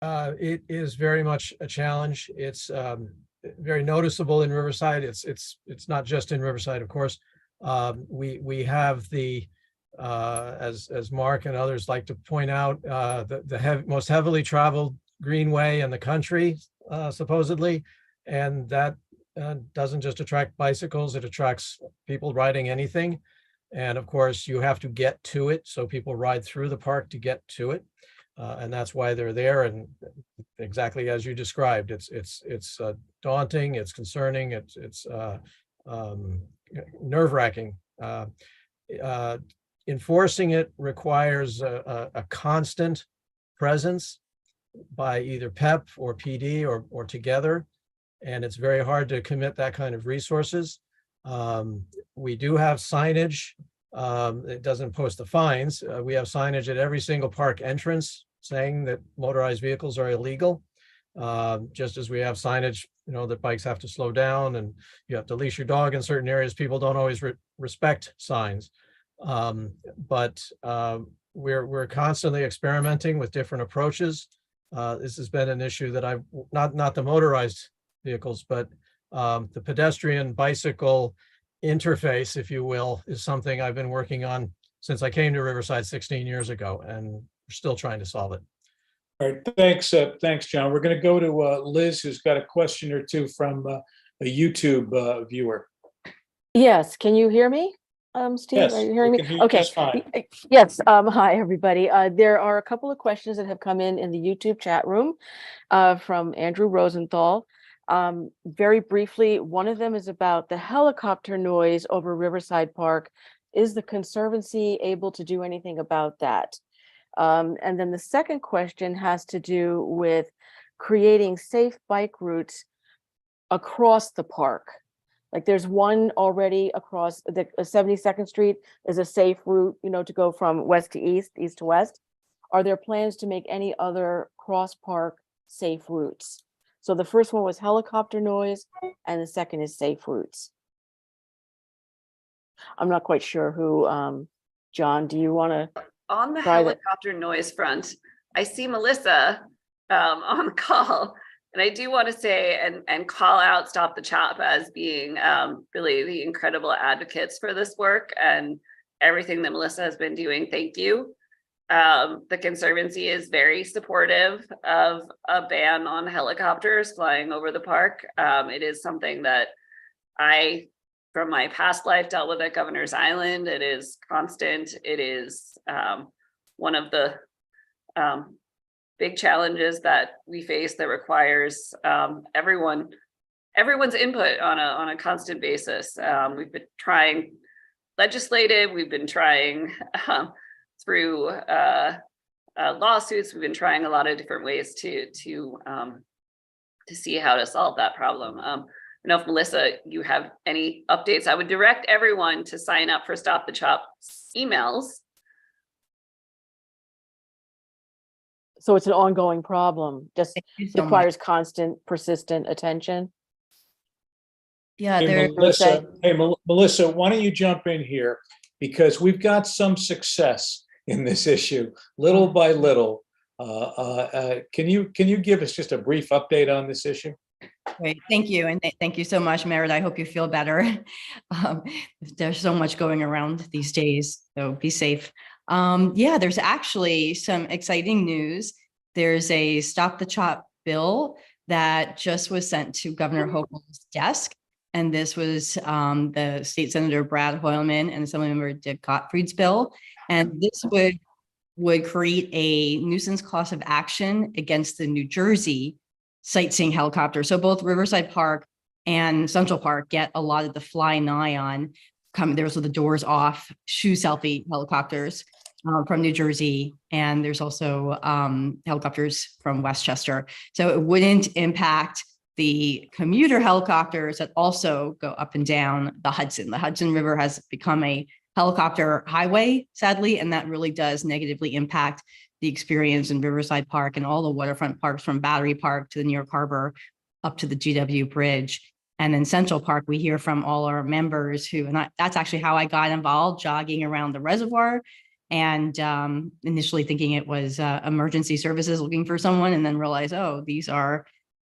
It is very much a challenge. It's very noticeable in Riverside. It's not just in Riverside, of course. We have the as Mark and others like to point out, the most heavily traveled greenway in the country, supposedly, and that doesn't just attract bicycles, it attracts people riding anything. And of course, you have to get to it. So people ride through the park to get to it. And that's why they're there. And exactly as you described, it's daunting, it's concerning, it's nerve-wracking. Enforcing it requires a constant presence by either PEP or PD or together. And it's very hard to commit that kind of resources. We do have signage. It doesn't post the fines. We have signage at every single park entrance saying that motorized vehicles are illegal. Just as we have signage, you know, that bikes have to slow down and you have to leash your dog in certain areas. People don't always respect signs. But we're constantly experimenting with different approaches. This has been an issue that I've not the motorized vehicles, but the pedestrian bicycle interface, if you will, is something I've been working on since I came to Riverside 16 years ago, and we're still trying to solve it. All right, thanks, John. We're going to go to Liz, who's got a question or two from a YouTube viewer. Yes, can you hear me? Steve, Yes, are you hearing we me? can hear you Okay. just fine. Yes. Hi, everybody. There are a couple of questions that have come in the YouTube chat room from Andrew Rosenthal. Very briefly, one of them is about the helicopter noise over Riverside Park. Is the Conservancy able to do anything about that? And then the second question has to do with creating safe bike routes across the park. Like there's one already across the 72nd Street is a safe route, to go from west to east, east to west. Are there plans to make any other cross park safe routes? So the first one was helicopter noise and the second is safe routes. I'm not quite sure who, John, do you want to? On the Try that. helicopter noise front, I see Melissa on the call. And I do want to say and call out Stop the Chop as being really the incredible advocates for this work and everything that Melissa has been doing. Thank you. The Conservancy is very supportive of a ban on helicopters flying over the park. It is something that I, from my past life, dealt with at Governor's Island. It is constant. It is one of the big challenges that we face that requires everyone's input on a constant basis. We've been trying legislative, we've been trying through lawsuits, we've been trying a lot of different ways to see how to solve that problem. I don't know if Melissa, you have any updates. I would direct everyone to sign up for Stop the Chop emails. So it's an ongoing problem, just requires constant, persistent attention. Yeah, Hey, there. Melissa, why don't you jump in here? Because we've got some success in this issue, little by little. Can you give us just a brief update on this issue? Great, thank you. And thank you so much, Merritt. I hope you feel better. There's so much going around these days, so be safe. Yeah, there's actually some exciting news. There's a Stop the Chop bill that just was sent to Governor Hochul's desk. And this was the State Senator Brad Hoylman and Assemblymember Dick Gottfried's bill. And this would create a nuisance cause of action against the New Jersey sightseeing helicopter. So both Riverside Park and Central Park get a lot of the fly nigh on there's the doors off shoe selfie helicopters from New Jersey. And there's also helicopters from Westchester. So it wouldn't impact the commuter helicopters that also go up and down the Hudson. The Hudson River has become a helicopter highway, sadly, and that really does negatively impact the experience in Riverside Park and all the waterfront parks from Battery Park to the New York Harbor up to the GW Bridge. And then Central Park, we hear from all our members that's actually how I got involved, jogging around the reservoir and initially thinking it was emergency services looking for someone, and then realized, oh, these are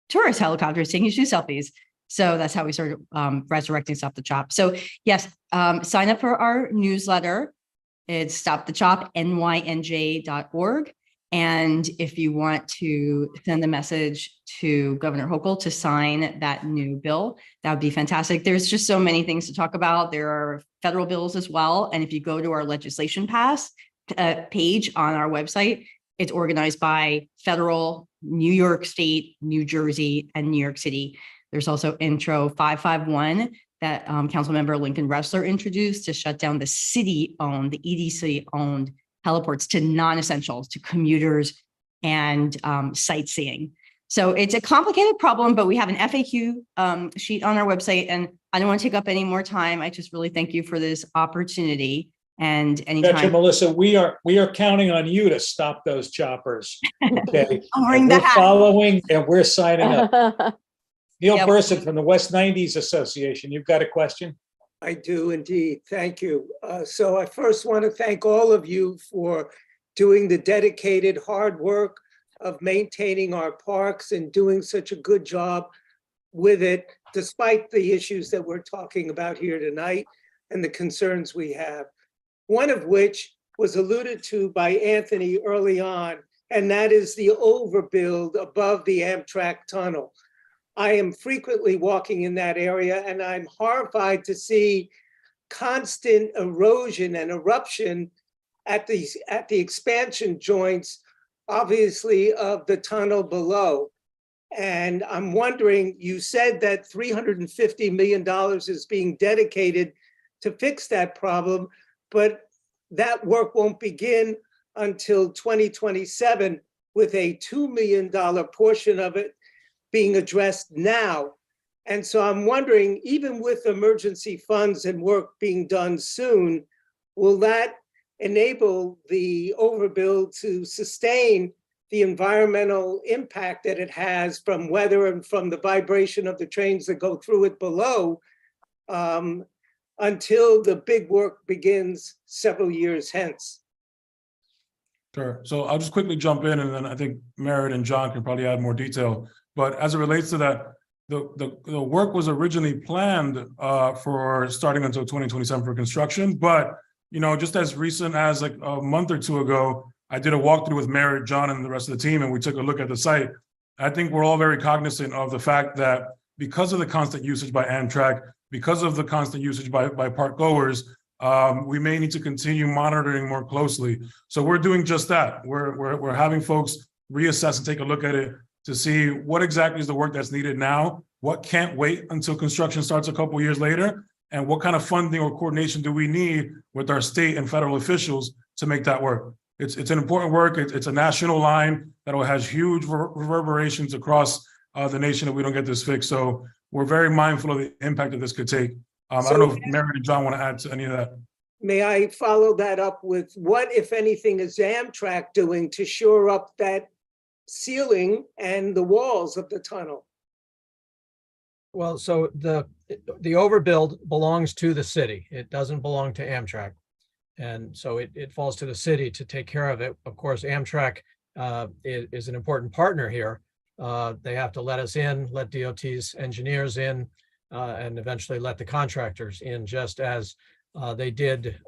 tourist helicopters taking shoe selfies. So that's how we started resurrecting Stop the Chop. So yes, sign up for our newsletter. It's stopthechopnynj.org. And if you want to send a message to Governor Hochul to sign that new bill, that would be fantastic. There's just so many things to talk about. There are federal bills as well. And if you go to our legislation pass page on our website, it's organized by federal, New York State, New Jersey, and New York City. There's also Intro 551 that Councilmember Lincoln Ressler introduced to shut down the city-owned, the EDC-owned heliports to non-essentials, to commuters and sightseeing. So it's a complicated problem, but we have an FAQ sheet on our website, and I don't want to take up any more time. I just really thank you for this opportunity. And anytime, Gotcha, Melissa, we are counting on you to stop those choppers. Okay, we're following and we're signing up. Neil Yep. Burson from the West 90s Association, you've got a question? I do indeed. Thank you. So I first want to thank all of you for doing the dedicated hard work of maintaining our parks and doing such a good job with it, despite the issues that we're talking about here tonight and the concerns we have. One of which was alluded to by Anthony early on, and that is the overbuild above the Amtrak tunnel. I am frequently walking in that area, and I'm horrified to see constant erosion and eruption at the expansion joints, obviously, of the tunnel below. And I'm wondering, you said that $350 million is being dedicated to fix that problem, but that work won't begin until 2027 with a $2 million portion of it being addressed now. And so I'm wondering, even with emergency funds and work being done soon, will that enable the overbuild to sustain the environmental impact that it has from weather and from the vibration of the trains that go through it below, until the big work begins several years hence? Sure. So I'll just quickly jump in, and then I think Merritt and John can probably add more detail. But as it relates to that, the work was originally planned for starting until 2027 for construction. But, you know, just as recent as like a month or two ago, I did a walkthrough with Merritt, John, and the rest of the team, and we took a look at the site. I think we're all very cognizant of the fact that because of the constant usage by Amtrak, because of the constant usage by park goers, we may need to continue monitoring more closely. So we're doing just that. We're having folks reassess and take a look at it to see what exactly is the work that's needed now, what can't wait until construction starts a couple years later, and what kind of funding or coordination do we need with our state and federal officials to make that work. It's an important work. It's a national line that has huge reverberations across the nation if we don't get this fixed. So we're very mindful of the impact that this could take. I don't know if Merritt and John want to add to any of that. May I follow that up with what, if anything, is Amtrak doing to shore up that ceiling and the walls of the tunnel? Well, so the overbuild belongs to the city. It doesn't belong to Amtrak. And so it falls to the city to take care of it. Of course, Amtrak is an important partner here. They have to let us in, let DOT's engineers in, and eventually let the contractors in, just as they did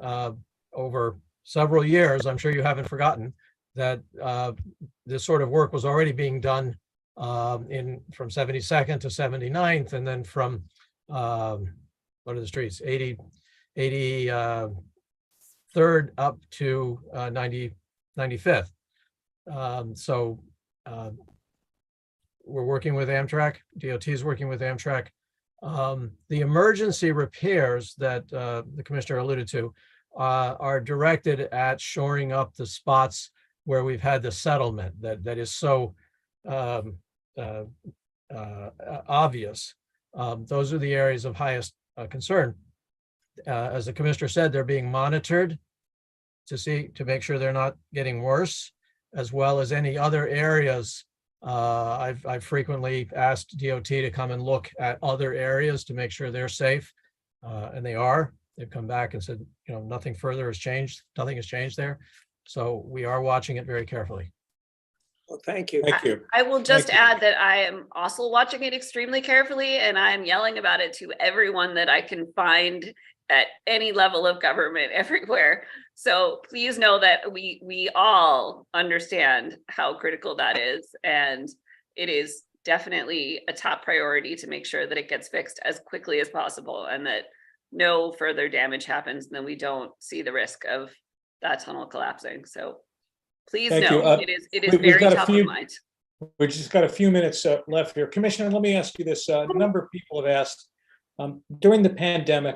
over several years. I'm sure you haven't forgotten that this sort of work was already being done from 72nd to 79th, and then from what are the streets, 83rd up to 95th. So we're working with Amtrak. DOT is working with Amtrak. The emergency repairs that the commissioner alluded to are directed at shoring up the spots where we've had the settlement that is so obvious. Those are the areas of highest concern. As the commissioner said, they're being monitored to make sure they're not getting worse, as well as any other areas. I've frequently asked DOT to come and look at other areas to make sure they're safe, and they are. They've come back and said, you know, nothing further has changed. Nothing has changed there. So we are watching it very carefully. Well, thank you. Thank you. I will just add that I am also watching it extremely carefully, and I am yelling about it to everyone that I can find at any level of government everywhere. So please know that we all understand how critical that is, and it is definitely a top priority to make sure that it gets fixed as quickly as possible and that no further damage happens, and then we don't see the risk of that tunnel collapsing. So please Thank know you. it is we've very got a top few- of mind. We've just got a few minutes left here. Commissioner, let me ask you this. A number of people have asked, during the pandemic,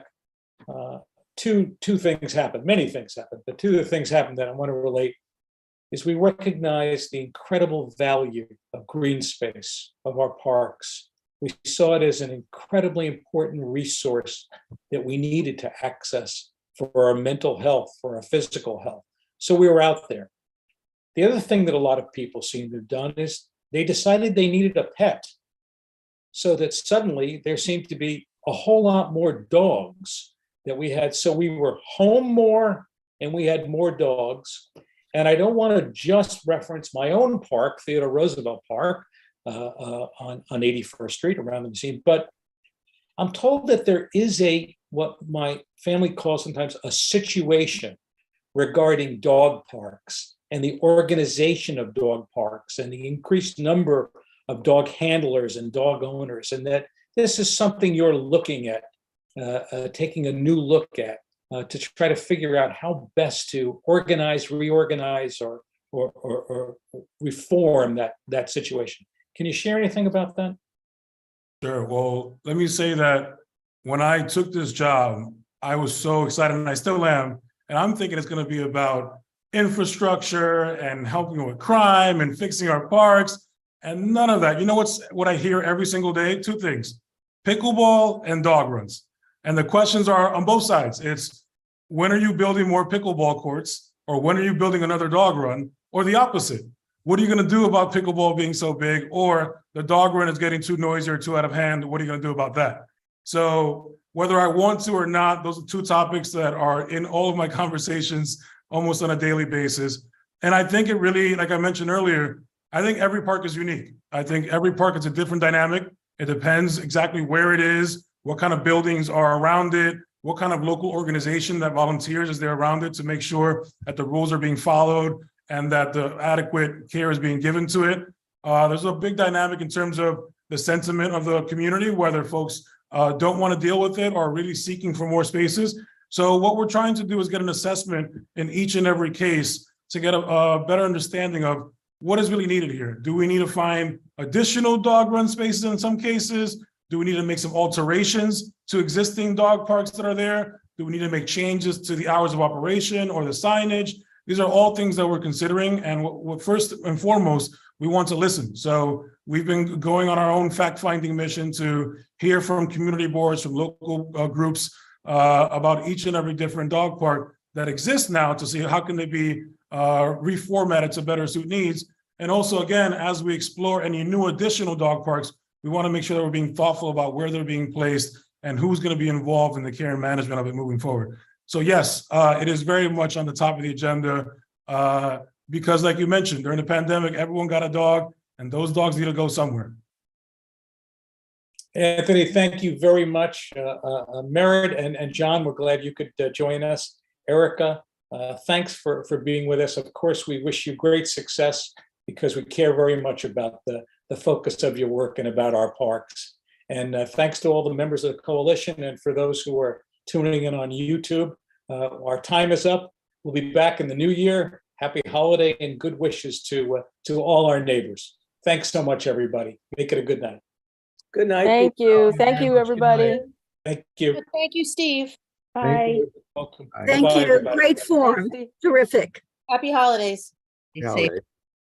two things happened. Many things happened, but two of the things happened that I want to relate is we recognize the incredible value of green space, of our parks. We saw it as an incredibly important resource that we needed to access for our mental health, for our physical health. So we were out there. The other thing that a lot of people seem to have done is they decided they needed a pet, so that suddenly there seemed to be a whole lot more dogs that we had. So we were home more and we had more dogs. And I don't want to just reference my own park, Theodore Roosevelt Park, on 81st Street around the museum, but I'm told that there is what my family calls sometimes a situation regarding dog parks and the organization of dog parks and the increased number of dog handlers and dog owners, and that this is something you're looking at, taking a new look at, to try to figure out how best to organize, reorganize, or reform that situation. Can you share anything about that? Sure. Well, let me say that when I took this job, I was so excited, and I still am. And I'm thinking it's going to be about infrastructure and helping with crime and fixing our parks, and none of that. You know what I hear every single day? Two things. pickleball and dog runs. And the questions are on both sides. It's when are you building more pickleball courts, or when are you building another dog run, or the opposite? What are you going to do about pickleball being so big, or the dog run is getting too noisy or too out of hand? What are you going to do about that? So whether I want to or not, those are two topics that are in all of my conversations almost on a daily basis. And I think it really, like I mentioned earlier, I think every park is unique. I think every park is a different dynamic. It depends exactly where it is, what kind of buildings are around it, what kind of local organization that volunteers is there around it to make sure that the rules are being followed and that the adequate care is being given to it. There's a big dynamic in terms of the sentiment of the community, whether folks don't want to deal with it or are really seeking for more spaces. So what we're trying to do is get an assessment in each and every case to get a better understanding of what is really needed here. Do we need to find additional dog run spaces in some cases? Do we need to make some alterations to existing dog parks that are there? Do we need to make changes to the hours of operation or the signage? These are all things that we're considering. And what first and foremost, we want to listen. So we've been going on our own fact-finding mission to hear from community boards, from local groups about each and every different dog park that exists now to see how can they be reformatted to better suit needs. And also, again, as we explore any new additional dog parks, we want to make sure that we're being thoughtful about where they're being placed and who's going to be involved in the care and management of it moving forward. So yes, it is very much on the top of the agenda because like you mentioned, during the pandemic, everyone got a dog and those dogs need to go somewhere. Anthony, thank you very much. Merritt and John, we're glad you could join us. Erica, thanks for being with us. Of course, we wish you great success because we care very much about the focus of your work and about our parks. And thanks to all the members of the coalition and for those who are tuning in on YouTube. Our time is up. We'll be back in the new year. Happy holiday and good wishes to all our neighbors. Thanks so much, everybody. Make it a good night. Good night. Thank you. Thank you, everybody. Thank you. Thank you, Steve. Bye. Welcome. Thank Bye-bye, you. everybody. Great forum. Terrific. Happy holidays. Be safe.